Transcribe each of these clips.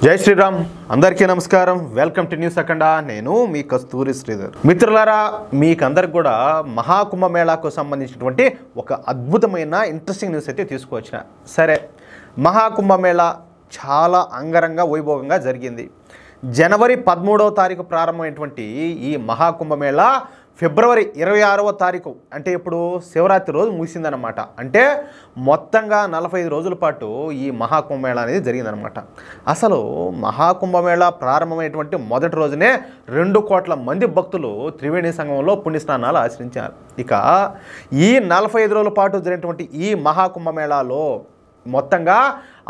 జై శ్రీరామ్ అందరికీ నమస్కారం వెల్కమ్ టు న్యూస్ అఖండ నేను మీ కస్తూరి శ్రీధర్ మిత్రులారా మీకందరికి కూడా మహాకుంభమేళాకు సంబంధించినటువంటి ఒక అద్భుతమైన ఇంట్రెస్టింగ్ న్యూస్ అయితే తీసుకువచ్చిన సరే మహాకుంభమేళా చాలా అంగరంగ వైభవంగా జరిగింది జనవరి 13వ తారీఖు ప్రారంభమైనటువంటి ఈ మహాకుంభమేళా ఫిబ్రవరి 26వ తారీఖు అంటే ఇప్పుడు శివరాత్రి రోజు ముగిసిందనమాట అంటే మొత్తంగా 45 రోజుల పాటు ఈ మహాకుంభమేళా అనేది జరిగిందనమాట అసలు మహాకుంభమేళా ప్రారంభమైనటువంటి మొదటి రోజునే 2 కోట్ల మంది భక్తులు త్రివేణి సంగమంలో పుణ్యస్నానాలు ఆచరించారు ఇక ఈ 45 రోజుల పాటు జరిగినటువంటి ఈ మహాకుంభమేళాలో మొత్తంగా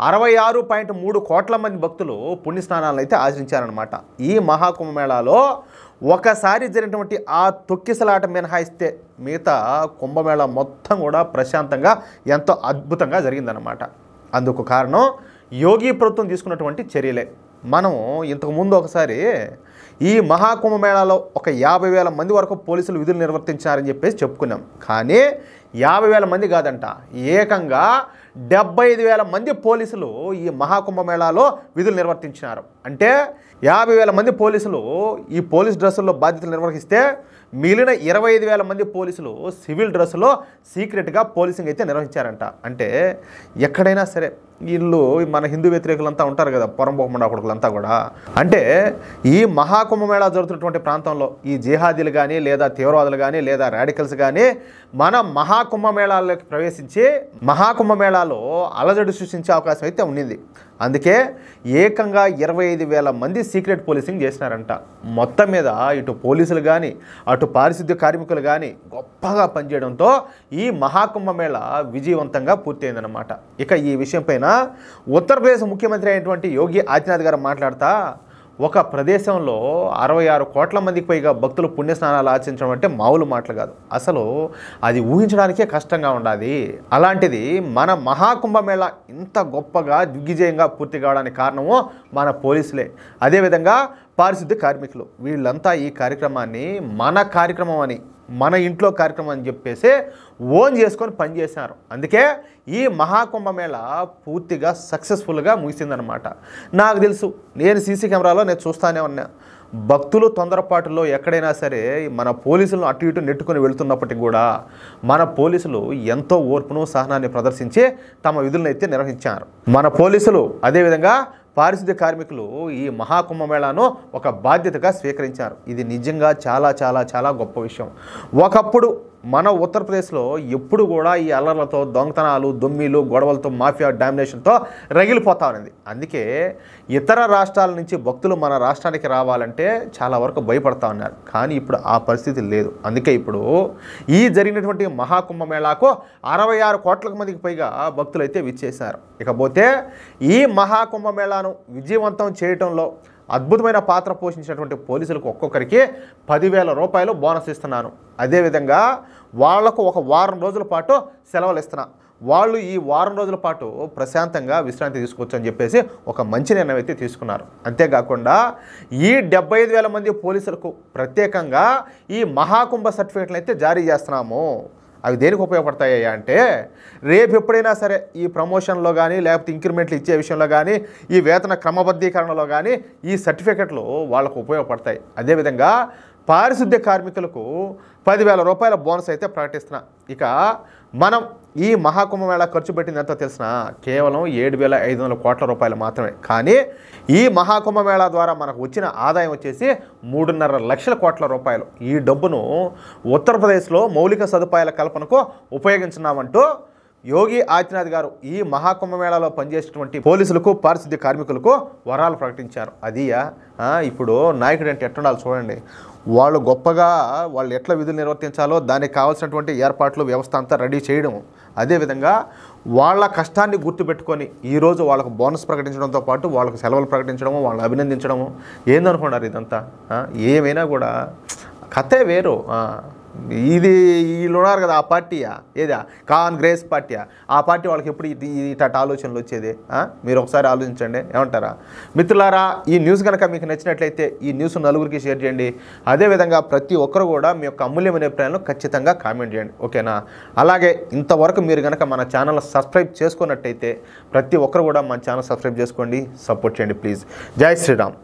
66.3 కోట్ల మంది భక్తులు పుణ్యస్నానాలు అయితే ఆచరించారనమాట ఈ మహాకుంభమేళాలో ఒకసారి జరిగినటువంటి ఆ తొక్కిసలాట మినహాయిస్తే మిగతా కుంభమేళా మొత్తం కూడా ప్రశాంతంగా ఎంతో అద్భుతంగా జరిగిందనమాట అందుకు కారణం యోగి ప్రభుత్వం తీసుకున్నటువంటి చర్యలే మనం ఇంతకుముందు ఒకసారి ఈ మహాకుంభమేళాలో ఒక 50,000 మంది వరకు పోలీసులు విధులు నిర్వర్తించారని చెప్పేసి చెప్పుకున్నాం కానీ 50,000 మంది కాదంట ఏకంగా 75,000 మంది పోలీసులు ఈ మహాకుంభమేళాలో విధులు నిర్వర్తించినారు అంటే 50,000 మంది పోలీసులు ఈ పోలీస్ డ్రెస్సుల్లో బాధ్యతలు నిర్వహిస్తే మిగిలిన 25,000 మంది పోలీసులు సివిల్ డ్రెస్సులో సీక్రెట్గా పోలీసింగ్ అయితే నిర్వహించారంట అంటే ఎక్కడైనా సరే వీళ్ళు మన హిందూ వ్యతిరేకులంతా ఉంటారు కదా పొరంబొమ్మడా కొడుకులంతా కూడా అంటే ఈ మహాకుంభమేళా జరుగుతున్నటువంటి ప్రాంతంలో ఈ జిహాదీలు కానీ లేదా తీవ్రవాదులు కానీ లేదా రాడికల్స్ కానీ మన మహాకుంభమేళాలోకి ప్రవేశించి మహాకుంభమేళాలో అలజడి సృష్టించే అవకాశం అయితే ఉండింది అందుకే ఏకంగా 25,000 మంది సీక్రెట్ పోలీసింగ్ చేసినారంట మొత్తం మీద ఇటు పోలీసులు కానీ అటు పారిశుద్ధ్య కార్మికులు కానీ గొప్పగా పనిచేయడంతో ఈ మహాకుంభమేళా విజయవంతంగా పూర్తయిందనమాట ఇక ఈ విషయం పైన ఉత్తరప్రదేశ్ ముఖ్యమంత్రి అయినటువంటి యోగి ఆదిత్యనాథ్ గారు మాట్లాడుతూ ఒక ప్రదేశంలో 66 కోట్ల మందికి పైగా భక్తులు పుణ్యస్నానాలు ఆచరించడం అంటే మామూలు మాటలు కాదు అసలు అది ఊహించడానికే కష్టంగా ఉండాలి అలాంటిది మన మహాకుంభమేళా ఇంత గొప్పగా దిగ్విజయంగా పూర్తి కావడానికి కారణము మన పోలీసులే అదేవిధంగా పారిశుద్ధ్య కార్మికులు వీళ్ళంతా ఈ కార్యక్రమాన్ని మన కార్యక్రమం అని మన ఇంట్లో కార్యక్రమం అని చెప్పేసి ఓన్ చేసుకొని పనిచేశారు అందుకే ఈ మహాకుంభమేళా పూర్తిగా సక్సెస్ఫుల్గా ముగిసిందనమాట నాకు తెలుసు నేను సీసీ కెమెరాలో నేను చూస్తూనే ఉన్నా భక్తులు తొందరపాటులో ఎక్కడైనా సరే మన పోలీసులను అటు ఇటు నెట్టుకొని వెళుతున్నప్పటికీ కూడా మన పోలీసులు ఎంతో ఓర్పును సహనాన్ని ప్రదర్శించి తమ విధులను అయితే నిర్వహించారు మన పోలీసులు అదేవిధంగా పారిశుద్ధ్య కార్మికులు ఈ మహాకుంభమేళాను ఒక బాధ్యతగా స్వీకరించారు ఇది నిజంగా చాలా చాలా చాలా గొప్ప విషయం ఒకప్పుడు మన ఉత్తరప్రదేశ్లో ఎప్పుడు కూడా ఈ అల్లర్లతో దొంగతనాలు దొమ్మిలు గొడవలతో మాఫియా డామినేషన్తో రగిలిపోతా ఉన్నది అందుకే ఇతర రాష్ట్రాల నుంచి భక్తులు మన రాష్ట్రానికి రావాలంటే చాలా వరకు భయపడతా ఉన్నారు కానీ ఇప్పుడు ఆ పరిస్థితి లేదు అందుకే ఇప్పుడు ఈ జరిగినటువంటి మహాకుంభమేళాకు 66 కోట్ల మందికి పైగా భక్తులు అయితే విచ్చేశారు ఇకపోతే ఈ మహాకుంభమేళాను విజయవంతం చేయటంలో అద్భుతమైన పాత్ర పోషించినటువంటి పోలీసులకు ఒక్కొక్కరికి 10,000 రూపాయలు బోనస్ ఇస్తున్నాను అదేవిధంగా వాళ్లకు ఒక వారం రోజుల పాటు సెలవులు ఇస్తున్నా వాళ్ళు ఈ వారం రోజుల పాటు ప్రశాంతంగా విశ్రాంతి తీసుకోవచ్చు అని చెప్పేసి ఒక మంచి నిర్ణయం అయితే తీసుకున్నారు అంతేకాకుండా ఈ 75,000 మంది పోలీసులకు ప్రత్యేకంగా ఈ మహాకుంభ సర్టిఫికేట్లు అయితే జారీ చేస్తున్నాము అవి దేనికి ఉపయోగపడతాయి అంటే రేపు ఎప్పుడైనా సరే ఈ ప్రమోషన్లో కానీ లేకపోతే ఇంక్రిమెంట్లు ఇచ్చే విషయంలో కానీ ఈ వేతన క్రమబద్ధీకరణలో కానీ ఈ సర్టిఫికెట్లు వాళ్ళకు ఉపయోగపడతాయి అదేవిధంగా పారిశుద్ధ్య కార్మికులకు 10,000 రూపాయల బోనస్ అయితే ప్రకటిస్తున్నా ఇక మనం ఈ మహాకుంభమేళా ఖర్చు పెట్టింది ఎంతో తెలిసిన కేవలం 7,500 కోట్ల రూపాయలు మాత్రమే కానీ ఈ మహాకుంభమేళా ద్వారా మనకు వచ్చిన ఆదాయం వచ్చేసి 3.5 లక్షల కోట్ల రూపాయలు ఈ డబ్బును ఉత్తరప్రదేశ్లో మౌలిక సదుపాయాల కల్పనకు ఉపయోగించున్నామంటూ యోగి ఆదిత్యనాథ్ గారు ఈ మహాకుంభమేళాలో పనిచేసేటువంటి పోలీసులకు పారిశుద్ధ్య కార్మికులకు వరాలు ప్రకటించారు అదియా ఇప్పుడు నాయకుడు అంటే ఎట్టుండాలి చూడండి వాళ్ళు గొప్పగా వాళ్ళు ఎట్లా విధులు నిర్వర్తించాలో దానికి కావాల్సినటువంటి ఏర్పాట్లు వ్యవస్థ అంతా రెడీ చేయడం అదేవిధంగా వాళ్ళ కష్టాన్ని గుర్తుపెట్టుకొని ఈరోజు వాళ్ళకు బోనస్ ప్రకటించడంతో పాటు వాళ్ళకు సెలవులు ప్రకటించడము వాళ్ళని అభినందించడము ఏందనుకున్నారు ఇదంతా ఏమైనా కూడా కథే వేరు ఇది వీళ్ళు ఉన్నారు కదా, ఆ పార్టీయా ఏదా కాంగ్రెస్ పార్టీయా, ఆ పార్టీ వాళ్ళకి ఎప్పుడు ఇట ఆలోచనలు వచ్చేది? మీరు ఒకసారి ఆలోచించండి, ఏమంటారా మిత్రులారా? ఈ న్యూస్ కనుక మీకు నచ్చినట్లయితే ఈ న్యూస్ నలుగురికి షేర్ చేయండి. అదేవిధంగా ప్రతి ఒక్కరు కూడా మీ యొక్క అమూల్యమైన అభిప్రాయాలను ఖచ్చితంగా కామెంట్ చేయండి, ఓకేనా? అలాగే ఇంతవరకు మీరు కనుక మన ఛానల్ సబ్స్క్రైబ్ చేసుకున్నట్టయితే ప్రతి ఒక్కరు కూడా మన ఛానల్ సబ్స్క్రైబ్ చేసుకోండి, సపోర్ట్ చేయండి ప్లీజ్. జై శ్రీరామ్.